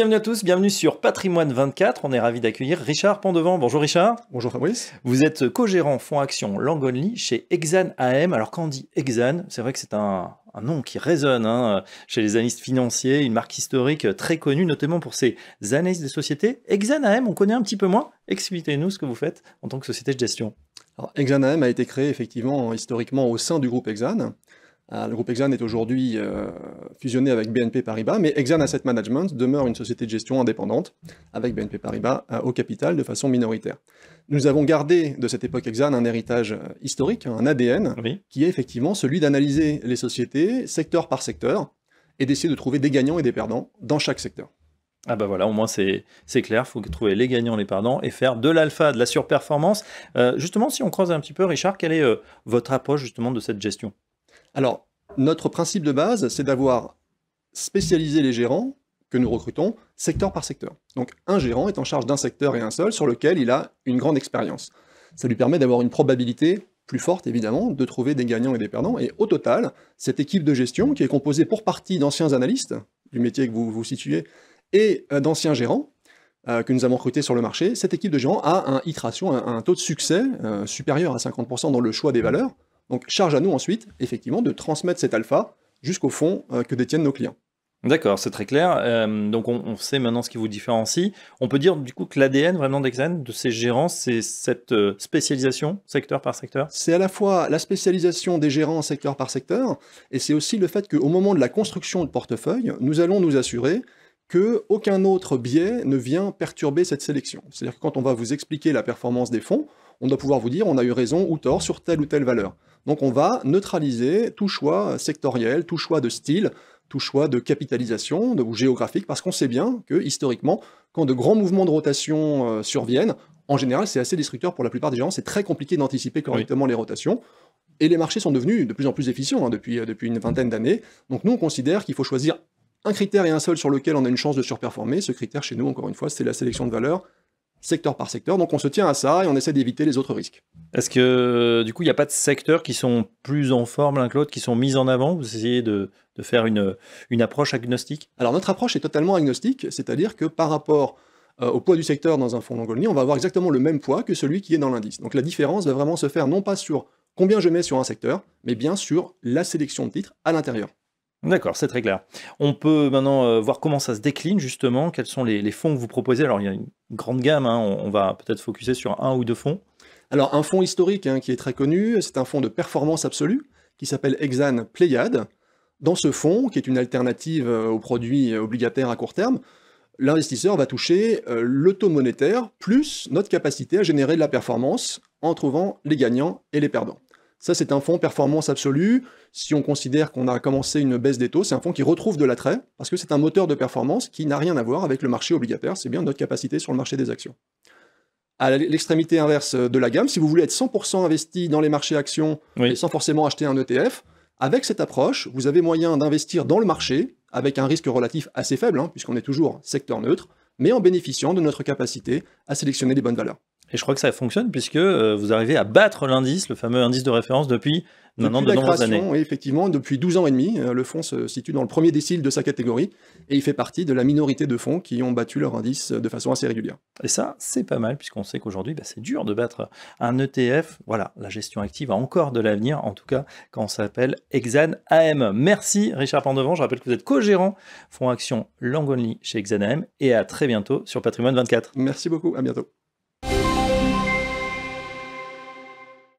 bienvenue à tous, bienvenue sur Patrimoine 24. On est ravi d'accueillir Richard Pandevant. Bonjour Richard. Bonjour Fabrice. Vous êtes co-gérant fonds action Long Only chez Exane AM. Alors quand on dit Exane, c'est vrai que c'est un nom qui résonne chez les analystes financiers, une marque historique très connue, notamment pour ses analyses des sociétés. Exane AM, on connaît un petit peu moins. Expliquez-nous ce que vous faites en tant que société de gestion. Alors, Exane AM a été créé effectivement historiquement au sein du groupe Exane. Le groupe Exane est aujourd'hui fusionné avec BNP Paribas, mais Exane Asset Management demeure une société de gestion indépendante avec BNP Paribas au capital de façon minoritaire. Nous avons gardé de cette époque Exane un héritage historique, un ADN, qui est effectivement celui d'analyser les sociétés secteur par secteur et d'essayer de trouver des gagnants et des perdants dans chaque secteur. Ah bah voilà, au moins c'est clair, il faut trouver les gagnants, les perdants et faire de l'alpha, de la surperformance. Justement, si on creuse un petit peu, Richard, quelle est votre approche justement de cette gestion ? Alors, notre principe de base, c'est d'avoir spécialisé les gérants que nous recrutons secteur par secteur. Donc, un gérant est en charge d'un secteur et un seul sur lequel il a une grande expérience. Ça lui permet d'avoir une probabilité plus forte, évidemment, de trouver des gagnants et des perdants. Et au total, cette équipe de gestion, qui est composée pour partie d'anciens analystes, du métier que vous vous situez, et d'anciens gérants, que nous avons recrutés sur le marché, cette équipe de gérants a un hit ratio, un taux de succès supérieur à 50% dans le choix des valeurs. Donc, charge à nous ensuite, effectivement, de transmettre cet alpha jusqu'au fonds que détiennent nos clients. D'accord, c'est très clair. Donc, on sait maintenant ce qui vous différencie. On peut dire, du coup, que l'ADN vraiment d'Exane, de ces gérants, c'est cette spécialisation, secteur par secteur ? C'est à la fois la spécialisation des gérants secteur par secteur, et c'est aussi le fait qu'au moment de la construction de portefeuille, nous allons nous assurer qu'aucun autre biais ne vient perturber cette sélection. C'est-à-dire que quand on va vous expliquer la performance des fonds, on doit pouvoir vous dire on a eu raison ou tort sur telle ou telle valeur. Donc on va neutraliser tout choix sectoriel, tout choix de style, tout choix de capitalisation ou géographique, parce qu'on sait bien que historiquement, quand de grands mouvements de rotation surviennent, en général c'est assez destructeur pour la plupart des gens, c'est très compliqué d'anticiper correctement les rotations. Et les marchés sont devenus de plus en plus efficients depuis une vingtaine d'années. Donc nous on considère qu'il faut choisir un critère et un seul sur lequel on a une chance de surperformer. Ce critère chez nous, encore une fois, c'est la sélection de valeurs, secteur par secteur. Donc on se tient à ça et on essaie d'éviter les autres risques. Est-ce que du coup il n'y a pas de secteurs qui sont plus en forme l'un que l'autre, qui sont mis en avant? Vous essayez de faire une approche agnostique? Alors notre approche est totalement agnostique, c'est-à-dire que par rapport au poids du secteur dans un fonds long only, on va avoir exactement le même poids que celui qui est dans l'indice. Donc la différence va vraiment se faire non pas sur combien je mets sur un secteur, mais bien sur la sélection de titres à l'intérieur. D'accord, c'est très clair. On peut maintenant voir comment ça se décline justement, quels sont les fonds que vous proposez. Alors il y a une grande gamme, on va peut-être focuser sur un ou deux fonds. Alors un fonds historique qui est très connu, c'est un fonds de performance absolue qui s'appelle Exane Pléiade. Dans ce fonds, qui est une alternative aux produits obligataires à court terme, l'investisseur va toucher le taux monétaire plus notre capacité à générer de la performance en trouvant les gagnants et les perdants. Ça, c'est un fonds performance absolue. Si on considère qu'on a commencé une baisse des taux, c'est un fonds qui retrouve de l'attrait, parce que c'est un moteur de performance qui n'a rien à voir avec le marché obligataire, c'est bien notre capacité sur le marché des actions. À l'extrémité inverse de la gamme, si vous voulez être 100% investi dans les marchés actions, et sans forcément acheter un ETF, avec cette approche, vous avez moyen d'investir dans le marché, avec un risque relatif assez faible, puisqu'on est toujours secteur neutre, mais en bénéficiant de notre capacité à sélectionner les bonnes valeurs. Et je crois que ça fonctionne puisque vous arrivez à battre l'indice, le fameux indice de référence, depuis maintenant de nombreuses années. Oui, effectivement, depuis 12 ans et demi, le fonds se situe dans le premier décile de sa catégorie et il fait partie de la minorité de fonds qui ont battu leur indice de façon assez régulière. Et ça, c'est pas mal puisqu'on sait qu'aujourd'hui, c'est dur de battre un ETF. Voilà, la gestion active a encore de l'avenir, en tout cas quand on s'appelle Exane AM. Merci Richard Pandevant, je rappelle que vous êtes co-gérant fonds action Long Only chez Exane AM et à très bientôt sur Patrimoine 24. Merci beaucoup, à bientôt.